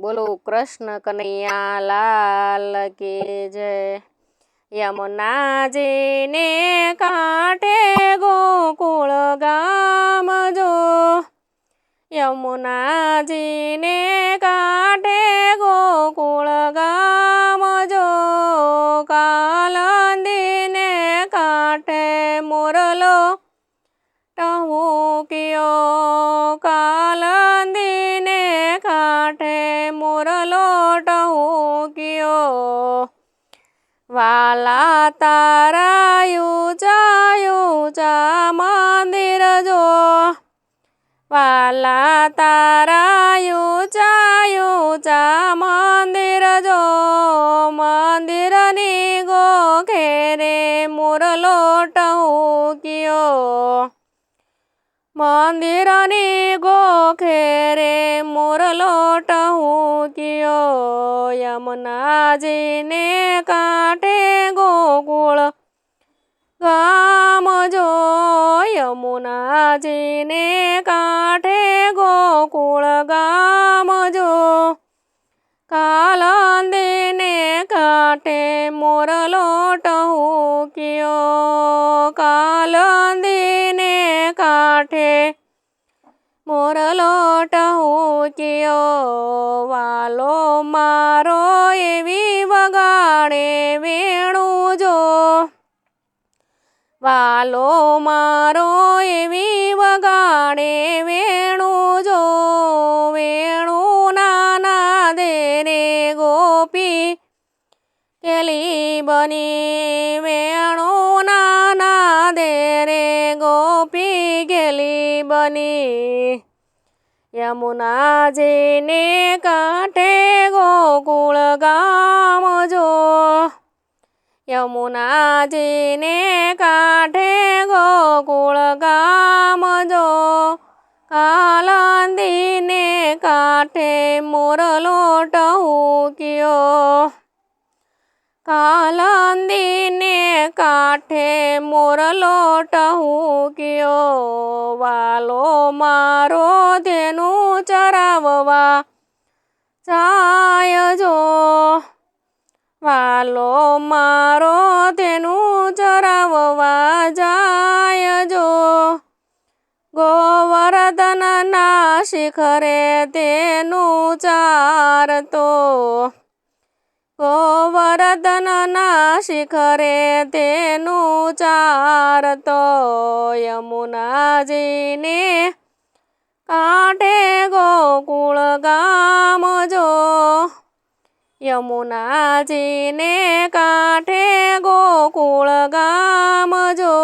બોલો કૃષ્ણ કનૈયા લાલ કે જય। યમુનાજીને કાંઠે ગોકુળ ગામ જો, યમુનાજીને કાંઠે ગોકુળ ગામ જો, કાલંદીને કાંઠે મોરલો ટહુક્યો, કાલંદીને કાંઠે મોરલો ટહુક્યો। વાલા તારા ઊંચા ઊંચા મંદિર જો, વાલા તારા ઊંચા ઊંચા મંદિર જો, મંદિરની ગોખે રે મોરલો ટહુક્યો, મંદિરની ગોખે રે મોરલો ટહુક્યો। યમુનાજીને કાંઠે ગોકુળ ગામ જો, યમુનાજીને કાંઠે ગોકુળ ગામ જો, કાલંદીને કાંઠે મોરલો ટહુક્યો, કાલંદીને કાંઠે મોરલો ટહુક્યો। વાલો મારો એવી વગાડે વેણું જો, વાલો મારો એવી વગાડે વેણું જો, વેણું નાના દે રે ગોપી કેલી બની, વેણું નાના દે રે ગોપી ગેલી બની। યમુનાજીને કાંઠે ગોકુળ ગામ જો, યમુનાજીને કાંઠે ગોકુળ ગામ જો, કાલંદીને કાંઠે મોરલો ટહુક્યો, કાલંદીને કાંઠે મોરલો ટહુક્યો। વાલો મારો ધેનું ચરાવવા જાય જો, વાલો મારો ધેનું ચરાવવા જાય જો, ગોવર્ધનના શિખરે તેનું ચારતો, ગોવર્ધનના શિખરે તેનું ચારતો। યમુનાજીને કાંઠે ગોકુળ ગામ જો, યમુનાજીને કાંઠે ગોકુળ ગામ જો,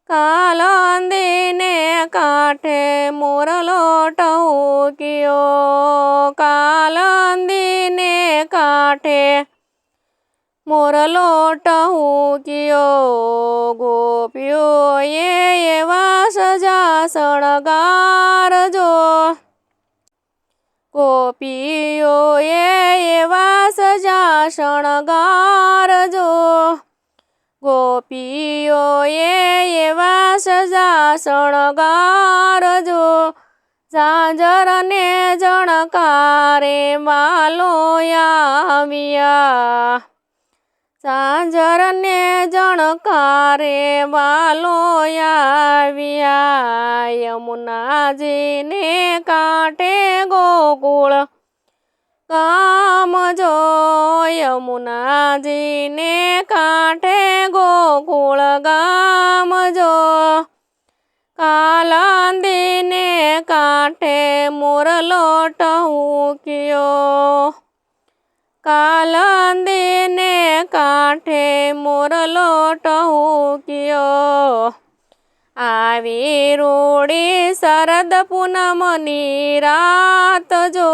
કાલંદીને કાંઠે મોરલો ટહુક્યો, કાલંદીને કાંઠે મોરલો ટહુક્યો। ગોપીઓએ એવા સજા શણગાર જો, ગોપીઓએ એવા સજા શણગાર જો, ગોપીઓએ એવા સજા શણગાર જો, ઝાંઝરને જણકારે વાલો આવ્યા, ઝાંઝરને જણકારે વાલો આવ્યા। યમુનાજીને કાંઠે ગોકુળ ગામ જો, યમુનાજીને કાંઠે ગોકુળ ગામ જો, કાલંદીને કાંઠે મોરલો ટહુક્યો, કાલંદીને કાંઠે મોરલો ટહુક્યો। આવી રૂડી શરદ પૂનમની રાત જો,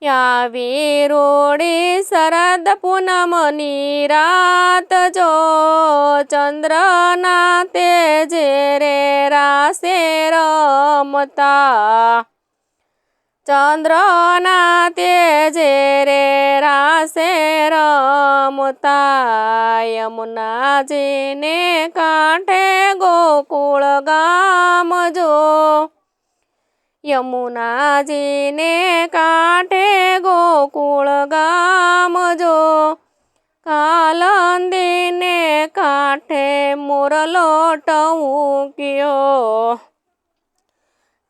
આવી રૂડી શરદ પૂનમની રાત જો, ચંદ્રના તેજે રે રાસે રમતા, ચંદ્રના તેજે રે રાસે રમતા। યમુનાજીને કાંઠે ગોકુળ ગામ જો, યમુનાજીને કાંઠે કાંઠે મોરલોટ મૂક્યો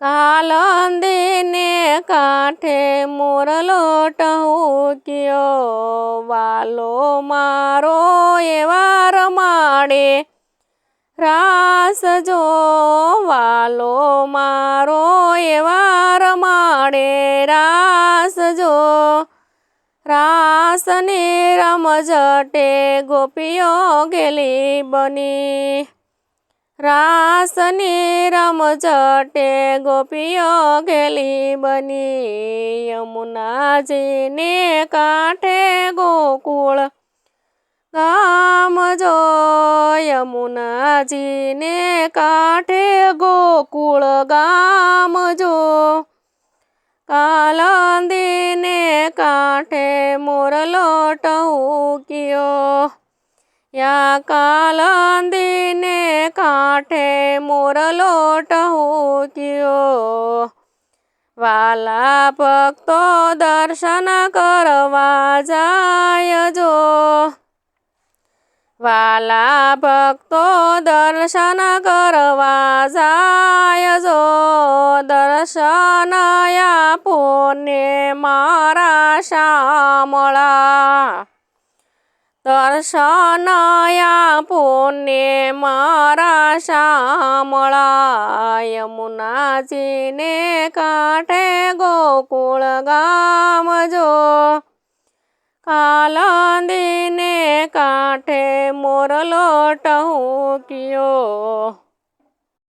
કાલંદીને કાંઠે મોરલોટ મૂક્યો વાલો મારો એવા રમાડે રાસ જો વાલો મારો એવા રમાડે રાસ જો રાસની રમઝટે ગોપીઓ ગેલી બની રાસની રમઝટે ગોપીઓ ગેલી બની યમુનાજીને કાંઠે ગોકુળ ગામ જો યમુનાજીને કાંઠે ગોકુળ ગામ જો કાલંદીને કાંઠે મોરલોટ મૂક્યો યા કાલંદીને કાંઠે મોરલોટ મૂક્યો વાલા ભક્તો દર્શન કરવા જાય જો વાલા ભક્તો દર્શન કરવા જાય જો દર્શન આપોને મારા શામળા દર્શન આપોને મારા શામળા યમુનાજીને કાંઠે ગોકુળ ગામ જો કાલંદીને કાંઠે મોરલોટ મૂક્યો